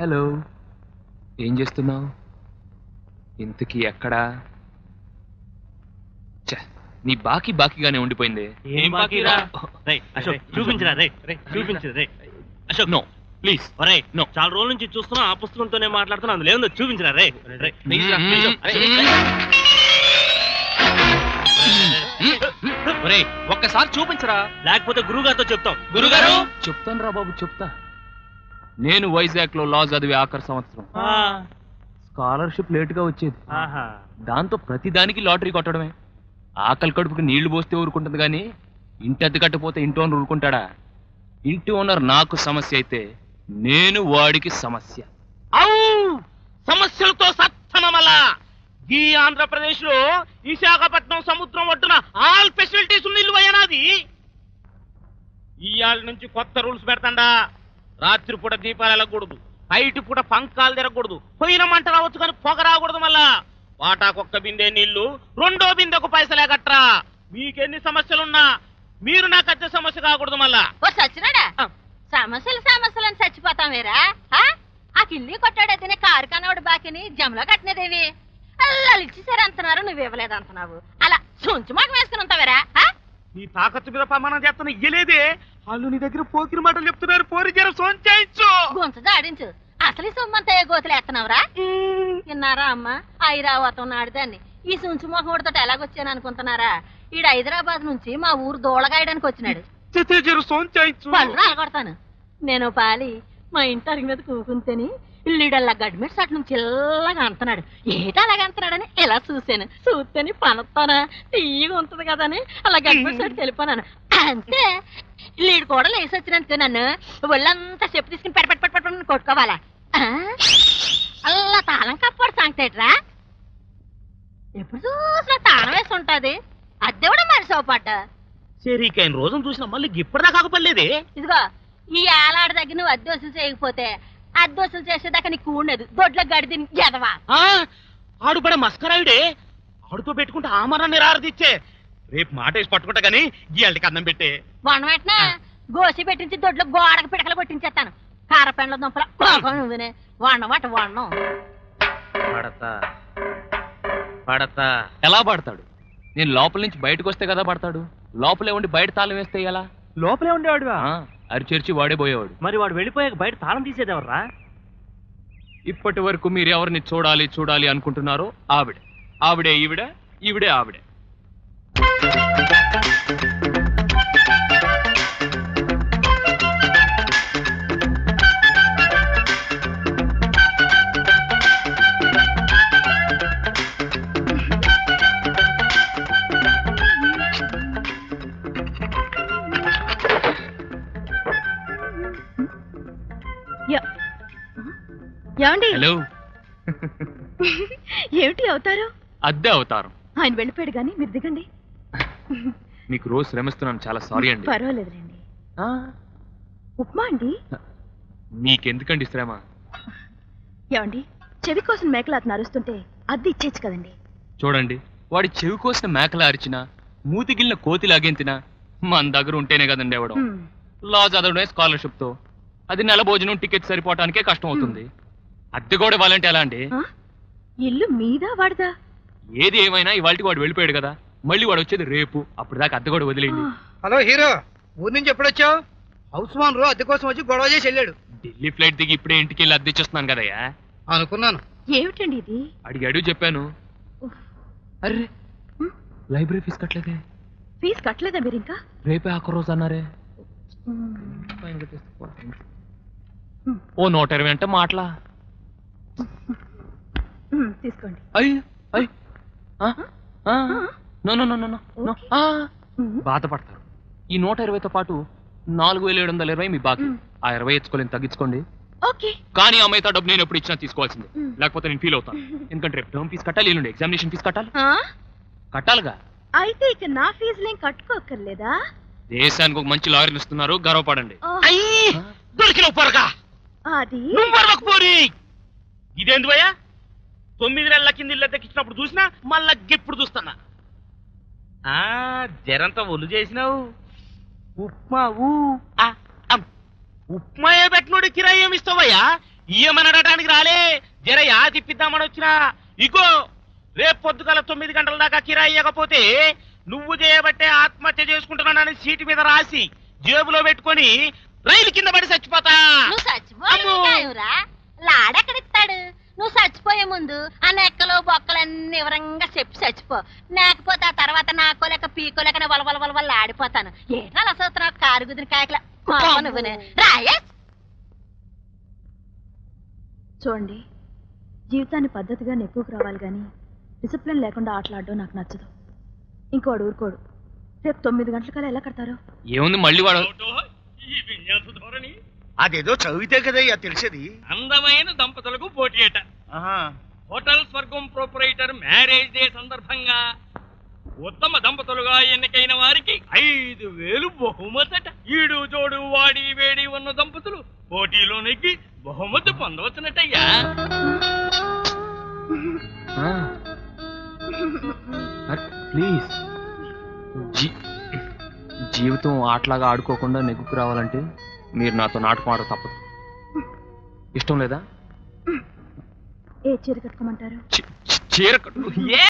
Hello, ఏం చేస్తున్నావు? ఇంతకీ ఎక్కడా? నీ బాకీగానే ఉండిపోయింది. ఏం బాకీరా? అశోక్ చూపించరా, చూపించరా అశోక్. No please, no. చాలా రోజుల నుంచి చూస్తున్నా, ఆ పుస్తకంతోనే మాట్లాడుతున్నా, అందులో ఏముందో చూపించరా. ఒక్కసారి చూపించరా, లేకపోతే గురుగారితో చెప్తాం. గురుగారు చెప్తాను రా బాబు, చెప్తా. నేను వైజాగ్ లో లా చదివే ఆఖరి సంవత్సరం. స్కాలర్షిప్ లేట్ గా వచ్చేది. దాంతో ప్రతిదానికి లాటరీ కొట్టడమే. ఆకలి కడుపుకి నీళ్లు పోస్తే ఊరుకుంటుంది గాని ఇంటి అద్దె కట్టపోతే ఇంటి ఓనర్ ఊరుకుంటాడా? ఇంటి ఓనర్ నాకు సమస్య అయితే నేను వాడికి సమస్య. సమస్యలతో సత్తనమల ఈ ఆంధ్రప్రదేశ్ లో విశాఖపట్నం సముద్రం ఒడ్డున ఆల్ ఫెసిలిటీస్ ఉన్న ఇల్లు అయ్యనాది. ఇవాళ నుంచి కొత్త రూల్స్ పెడతాండా. రాత్రిపూట దీపాలు వెళ్ళకూడదు, బయట పూట పంకాలు తిరగకూడదు, పోయిన మంట రావచ్చు కానీ పొగ రాకూడదు. మళ్ళా వాటాకొక్క బిందె నీళ్లు, రెండో బిందెకు పైసలే కట్టరా. మీకెన్ని సమస్యలున్నా మీరు నాకు అద్దె సమస్య కాకూడదు. మళ్ళా సచ్చినాడా సమస్యలని చచ్చిపోతాం వేరా? ఆ కిల్లి కొట్టాడైతేనే కారు కనవాడు బాకిని జమలో కట్టినదేవి అల్లాలు ఇచ్చేసారు అంటున్నారు, నువ్వు ఇవ్వలేదు అంటున్నావు. అలా సొంచు మాట వేసుకుని ఉంటావేరా? నీ తాకత్తు మీద ప్రమాణం చేస్తున్నా ఇయ్యలేదే. వాళ్ళు నీ దగ్గర పోకిరి మాటలు చెప్తున్నారు. పోరి జర సోంచాయించు, గొంతు జాడించు. అసలు ఈ సొమ్మంతా ఏ గోతులు ఎత్తనవరా? విన్నారా అమ్మ, ఐరావతం నాడిదాన్ని ఈ సుంచు మొహముడితో ఎలాగొచ్చాను అనుకుంటున్నారా? ఈడు హైదరాబాద్ నుంచి మా ఊరు దూళగాయడానికి వచ్చినాడు. పళ్ళు రాలగొడతాను నేను. పాలి మా ఇంటి అరిగి మీద కూకుంటేని ఇల్లుడల్లా గడ్మెట్స్ అటు నుంచి ఇల్లగా అంటున్నాడు. ఏటా అలాగ అంటున్నాడని ఇలా చూశాను. చూస్తేని పనొత్తానా తీయగా ఉంటది కదని అలా గడ్మెట్స్ అటు వెళ్ళిపోనాను. అంతే, లీడు కూడా లేసి వచ్చినందుకు నన్ను ఒళ్ళంతా చెప్పు తీసుకుని పెట్టి కొట్టుకోవాలా? అల్లా తాళం కప్పాడు సంగతేట్రా. ఎప్పుడు చూసినా తాళం వేసి ఉంటది. అద్దె కూడా మనిషిపడ్డ సరికైన రోజును చూసినా మళ్ళీ ఇప్పటిదా కాకపోలేదే. ఇదిగో ఈ ఏలాడి దగ్గర నువ్వు అద్దె వసూలు చేయకపోతే అద్దె వసూలు చేసేదాకా నీకు ఉండదు. దొడ్ల గడిది ఎదవా. ఆడు పడే మస్కరాయుడే. ఆడుతో పెట్టుకుంటే ఆమరాన్ని రారదిచ్చే. రేపు మాట వేసి పట్టుకుంటా గానీ గీయాలకి అన్నం పెట్టే. వన వెంటనే గోసి పెట్టించి దొడ్లో గోడకు పిడకలు కొట్టించేస్తాను. కారపెండ్ల దుంపల నువ్వునే వండమాట వండం. పడతా ఎలా పడతాడు? నేను లోపల నుంచి బయటకు వస్తే కదా పడతాడు. లోపలే ఉండి బయట తాళం వేస్తే ఎలా? లోపలే ఉండేవాడు. అరిచేర్చి వాడే పోయేవాడు. మరి వాడు వెళ్ళిపోయాక బయట తాళం తీసేదేవర్రా? ఇప్పటి వరకు మీరు ఎవరిని చూడాలి అనుకుంటున్నారో ఆవిడే ఈవిడే ఆవిడే. హలో, ఏమిటి అవుతారు? అద్దె అవతారం. ఆయన వెళ్ళిపోయాడు గాని మీరు దిగండి. మీకు రోజు శ్రమిస్తున్నాను, చాలా సారీ అండి. పర్వాలేదులేండి. ఉప్మా అండి. మీకెందుకండి శ్రమ? ఏమండి, చెవి కోసం మేకలు అరుస్తుంటే అద్దె ఇచ్చేచ్చు కదండి. చూడండి, వాడి చెవి కోసిన మేకలా అరిచినా మూతిగిలిన కోతి లాగెంతినా మన దగ్గర ఉంటేనే కదండి ఇవ్వడం. లా చదవడమే స్కాలర్షిప్ తో అది నెల భోజనం టికెట్ సరిపోవటానికే కష్టం అవుతుంది. అద్దె కూడా ఇవ్వాలంటే ఎలా అండి? ఇల్లు మీదా వాడదా? ఏది ఏమైనా ఇవాళకి వాడు వెళ్ళిపోయాడు కదా, మళ్ళీ వాడు వచ్చేది రేపు. అప్పుడు దాకా అద్దె కూడా వదిలేండి. హలో హీరో, ఊరి నుంచి ఎప్పుడొచ్చావు? హౌస్ ఓనర్ అద్దె కోసం వచ్చి గొడవ చేసి వెళ్ళాడు. ఢిల్లీ ఫ్లైట్ దిగి ఇప్పుడే ఇంటికి వెళ్ళి అద్దె ఇచ్చేస్తున్నాను కదయ్యా. అనుకున్నాను. ఏమిటండి ఇది? అడిగాడు చెప్పాను. అరే, లైబ్రరీ ఫీజు కట్టలేదే. ఫీజు కట్టలేదా మీరు ఇంకా? రేపే ఆఖరి రోజు అన్నారే. ఓ 120 అంటే మాటలా? తీసుకోండి. బాధపడతారు. ఈ 120తో పాటు 4720 మీ బాకీ. ఆ 20 ఎత్తుకోలేని తగ్గించుకోండి. కానీ ఆ మిగతా డబ్బు నేను ఎప్పుడు ఇచ్చినా తీసుకోవాల్సిందే, లేకపోతే నేను ఫీల్ అవుతాను. ఎందుకంటే రేపు టర్మ్ ఫీజు కట్టాలి, ఎల్లుండి ఎగ్జామినేషన్ ఫీజు కట్టాలిగా. అయితే ఇక నా ఫీజులు ఏం కట్టుకోకర్లేదా? దేశానికి ఒక మంచి లాయర్ని ఇస్తున్నారు, గర్వపడండి. ఇదేంది భయ్యా? 9 నెలల కింద ఇల్లు ఎక్కించినప్పుడు చూసినా మళ్ళా ఇప్పుడు చూస్తున్నా. జరంతా ఒళ్ళు చేసినావు. ఉప్మా ఉప్మా ఏ పెట్టినోడు కిరాయి ఏమి ఇస్తావయ్యా? ఇయ్యమనడానికి రాలే, జర యా తిప్పిద్దామని వచ్చినా. ఇగో రేపు పొద్దుగల 9 గంటల దాకా కిరాయి ఇవ్వకపోతే నువ్వు చేయబట్టే ఆత్మహత్య చేసుకుంటున్నానని సీటు మీద రాసి జేబులో పెట్టుకొని రైలు కింద పడి చచ్చిపోతా. నువ్వు చచ్చిపోరా? లాడెక్కడిస్తాడు? నువ్వు చచ్చిపోయే ముందు ఆ నెక్కలు బొక్కలన్నీ వివరంగా చెప్పి చచ్చిపో. లేకపోతే ఆ తర్వాత నాకోలేక పీకోలేకనే వలవల ఆడిపోతాను. ఏటా అసలు కారు గుదిరి కాయకల నువ్వునే రాయేష్. చూడండి, జీవితాన్ని పద్ధతిగా నెప్పుకు రావాలి కానీ డిసిప్లిన్ లేకుండా ఆటలాడడం నాకు నచ్చదు. ఇంకోడు ఊరుకోడు. రేపు 9 గంటలకల్లా ఎలా కడతారు? ఏముంది మళ్ళీ వాడు ఈ విన్యాస ధోరణి అదేదో చదివితే కదయ్యా తెలిసేది. అందమైన దంపతులకు పోటీ అట. హోటల్ స్వర్గం ప్రొపరేటర్ మ్యారేజ్ డే సందర్భంగా ఉత్తమ దంపతులుగా ఎన్నికైన వారికి 5,000 బహుమతట. ఈడు జోడు వాడి వేడి ఉన్న దంపతులు పోటీలో నెగ్గి బహుమతి పొందవచ్చునట్టయ్యా. ప్లీజ్, జీవితం ఆటలాగా ఆడుకోకుండా నెగ్గుకు రావాలంటే మీరు నాతో నాటకం ఆడ తప్పదు. ఇష్టం లేదా? ఏ చీర కట్టుకోమంటారు? చీర కట్టు.